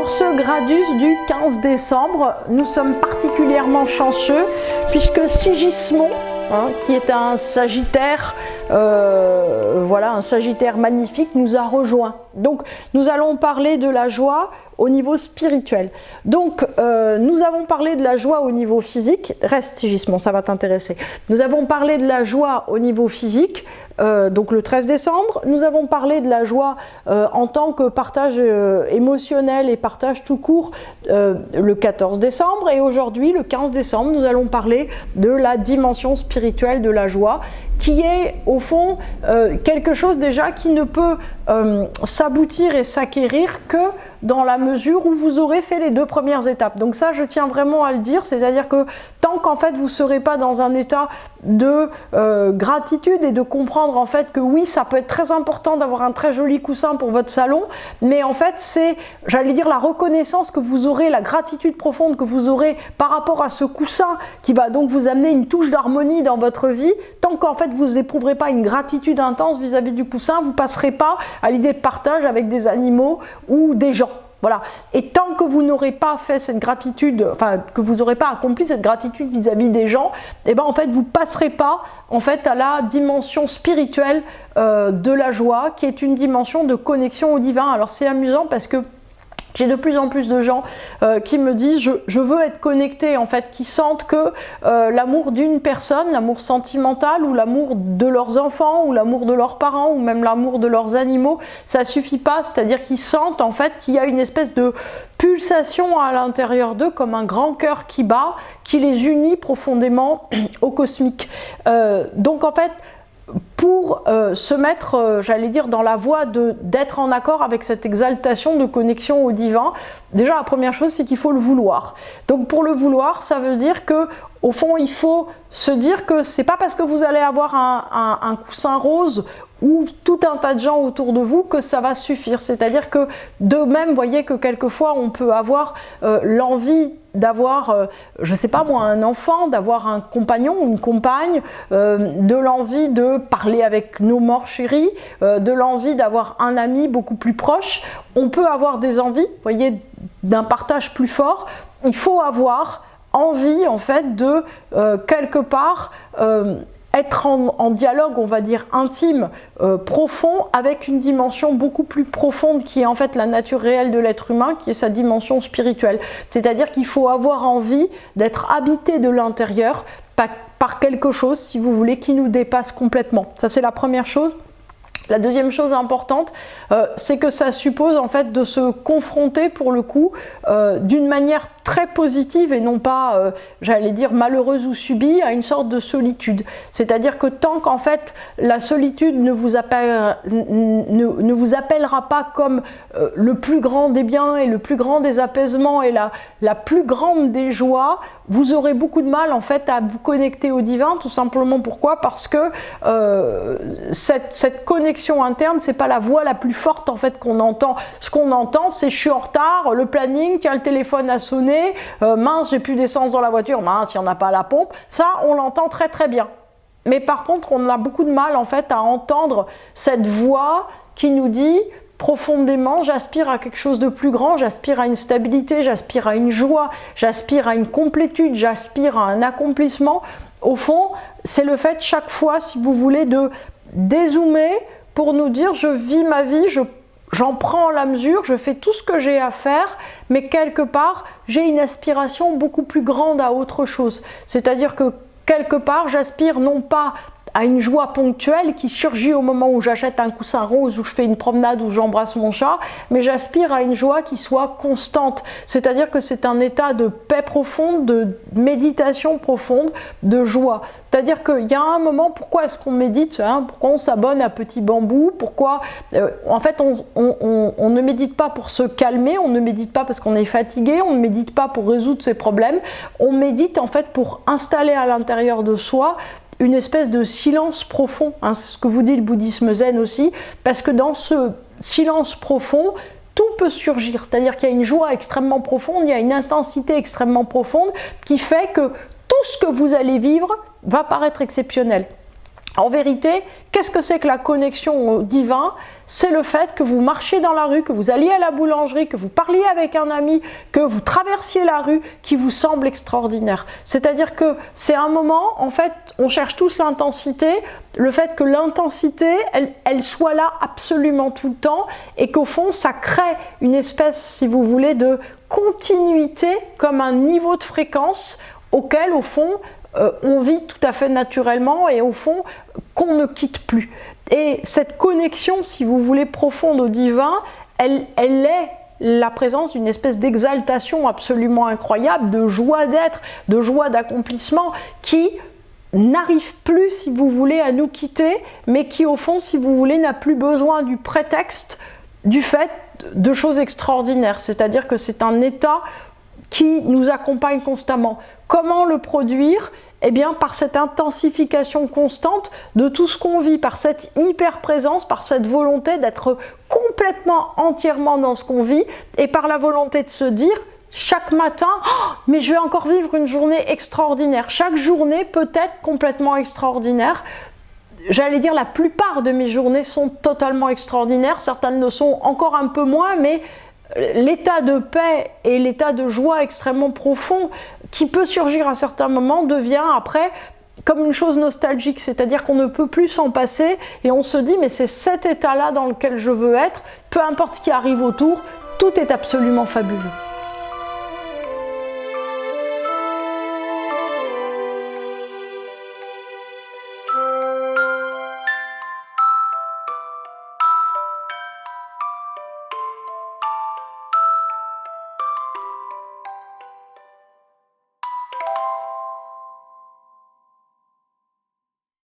Pour ce Gradus du 15 décembre, nous sommes particulièrement chanceux puisque Sigismond, qui est un Sagittaire, voilà, un Sagittaire magnifique, nous a rejoint. Donc nous allons parler de la joie au niveau spirituel. Donc nous avons parlé de la joie au niveau physique, reste Sigismond, ça va t'intéresser. Nous avons parlé de la joie au niveau physique, donc le 13 décembre. Nous avons parlé de la joie en tant que partage émotionnel et partage tout court le 14 décembre. Et aujourd'hui, le 15 décembre, nous allons parler de la dimension spirituelle de la joie, qui est au fond quelque chose déjà qui ne peut s'aboutir et s'acquérir que dans la mesure où vous aurez fait les deux premières étapes. Donc ça, je tiens vraiment à le dire, c'est-à-dire que tant qu'en fait vous ne serez pas dans un état de gratitude et de comprendre en fait que oui, ça peut être très important d'avoir un très joli coussin pour votre salon, mais en fait c'est, j'allais dire, la reconnaissance que vous aurez, la gratitude profonde que vous aurez par rapport à ce coussin qui va donc vous amener une touche d'harmonie dans votre vie. Tant qu'en fait vous n'éprouverez pas une gratitude intense vis-à-vis du coussin, vous ne passerez pas à l'idée de partage avec des animaux ou des gens. Voilà. Et tant que vous n'aurez pas fait cette gratitude, enfin que vous n'aurez pas accompli cette gratitude vis-à-vis des gens, et ben en fait vous passerez pas en fait à la dimension spirituelle de la joie, qui est une dimension de connexion au divin. Alors c'est amusant parce que j'ai de plus en plus de gens qui me disent je veux être connecté, en fait, qui sentent que l'amour d'une personne, l'amour sentimental ou l'amour de leurs enfants ou l'amour de leurs parents ou même l'amour de leurs animaux, ça suffit pas, c'est-à-dire qu'ils sentent en fait qu'il y a une espèce de pulsation à l'intérieur d'eux comme un grand cœur qui bat, qui les unit profondément au cosmique. Donc en fait, pour se mettre, j'allais dire, dans la voie d'être en accord avec cette exaltation de connexion au divin, déjà la première chose c'est qu'il faut le vouloir. Donc pour le vouloir, ça veut dire que au fond il faut se dire que c'est pas parce que vous allez avoir un coussin rose ou tout un tas de gens autour de vous que ça va suffire. C'est-à-dire que de même, vous voyez que quelquefois on peut avoir l'envie d'avoir, je sais pas moi, un enfant, d'avoir un compagnon ou une compagne, de l'envie de parler avec nos morts chéris, de l'envie d'avoir un ami beaucoup plus proche. On peut avoir des envies, vous voyez, d'un partage plus fort. Il faut avoir envie en fait de quelque part être en dialogue, on va dire intime, profond, avec une dimension beaucoup plus profonde qui est en fait la nature réelle de l'être humain, qui est sa dimension spirituelle. C'est-à-dire qu'il faut avoir envie d'être habité de l'intérieur par quelque chose, si vous voulez, qui nous dépasse complètement. Ça, c'est la première chose. La deuxième chose importante, c'est que ça suppose en fait de se confronter pour le coup d'une manière très positive et non pas, j'allais dire, malheureuse ou subie, à une sorte de solitude. C'est-à-dire que tant qu'en fait la solitude ne vous appellera pas comme le plus grand des biens et le plus grand des apaisements et la plus grande des joies, vous aurez beaucoup de mal en fait à vous connecter au divin, tout simplement. Pourquoi ? Parce que cette connexion interne, c'est pas la voix la plus forte en fait qu'on entend. Ce qu'on entend, c'est je suis en retard, le planning, tiens, le téléphone a sonné, mince, j'ai plus d'essence dans la voiture, mince, il n'y en a pas à la pompe. Ça, on l'entend très très bien. Mais par contre, on a beaucoup de mal en fait à entendre cette voix qui nous dit profondément, j'aspire à quelque chose de plus grand, j'aspire à une stabilité, j'aspire à une joie, j'aspire à une complétude, j'aspire à un accomplissement. Au fond, c'est le fait chaque fois, si vous voulez, de dézoomer pour nous dire je vis ma vie, j'en prends la mesure, je fais tout ce que j'ai à faire, mais quelque part, j'ai une aspiration beaucoup plus grande à autre chose. C'est-à-dire que quelque part, j'aspire non pas à une joie ponctuelle qui surgit au moment où j'achète un coussin rose, où je fais une promenade, où j'embrasse mon chat, mais j'aspire à une joie qui soit constante. C'est-à-dire que c'est un état de paix profonde, de méditation profonde, de joie. C'est-à-dire qu'il y a un moment, pourquoi est-ce qu'on médite, hein, pourquoi on s'abonne à Petit Bambou, pourquoi en fait on ne médite pas pour se calmer, on ne médite pas parce qu'on est fatigué, on ne médite pas pour résoudre ses problèmes, on médite en fait pour installer à l'intérieur de soi une espèce de silence profond, hein, c'est ce que vous dit le bouddhisme zen aussi, parce que dans ce silence profond, tout peut surgir, c'est-à-dire qu'il y a une joie extrêmement profonde, il y a une intensité extrêmement profonde qui fait que tout ce que vous allez vivre va paraître exceptionnel. En vérité, qu'est-ce que c'est que la connexion au divin? C'est le fait que vous marchiez dans la rue, que vous alliez à la boulangerie, que vous parliez avec un ami, que vous traversiez la rue, qui vous semble extraordinaire. C'est-à-dire que c'est un moment, en fait, on cherche tous l'intensité, le fait que l'intensité, elle soit là absolument tout le temps, et qu'au fond, ça crée une espèce, si vous voulez, de continuité, comme un niveau de fréquence auquel, au fond, on vit tout à fait naturellement et au fond qu'on ne quitte plus. Et cette connexion, si vous voulez, profonde au divin, elle est la présence d'une espèce d'exaltation absolument incroyable, de joie d'être, de joie d'accomplissement qui n'arrive plus, si vous voulez, à nous quitter, mais qui au fond, si vous voulez, n'a plus besoin du prétexte du fait de choses extraordinaires. C'est-à-dire que c'est un état qui nous accompagne constamment. Comment le produire? Eh bien, par cette intensification constante de tout ce qu'on vit, par cette hyper-présence, par cette volonté d'être complètement, entièrement dans ce qu'on vit, et par la volonté de se dire, chaque matin, oh, mais je vais encore vivre une journée extraordinaire. Chaque journée peut être complètement extraordinaire. J'allais dire, la plupart de mes journées sont totalement extraordinaires. Certaines le sont encore un peu moins, mais l'état de paix et l'état de joie extrêmement profond qui peut surgir à certains moments devient après comme une chose nostalgique, c'est-à-dire qu'on ne peut plus s'en passer et on se dit mais c'est cet état-là dans lequel je veux être, peu importe ce qui arrive autour, tout est absolument fabuleux.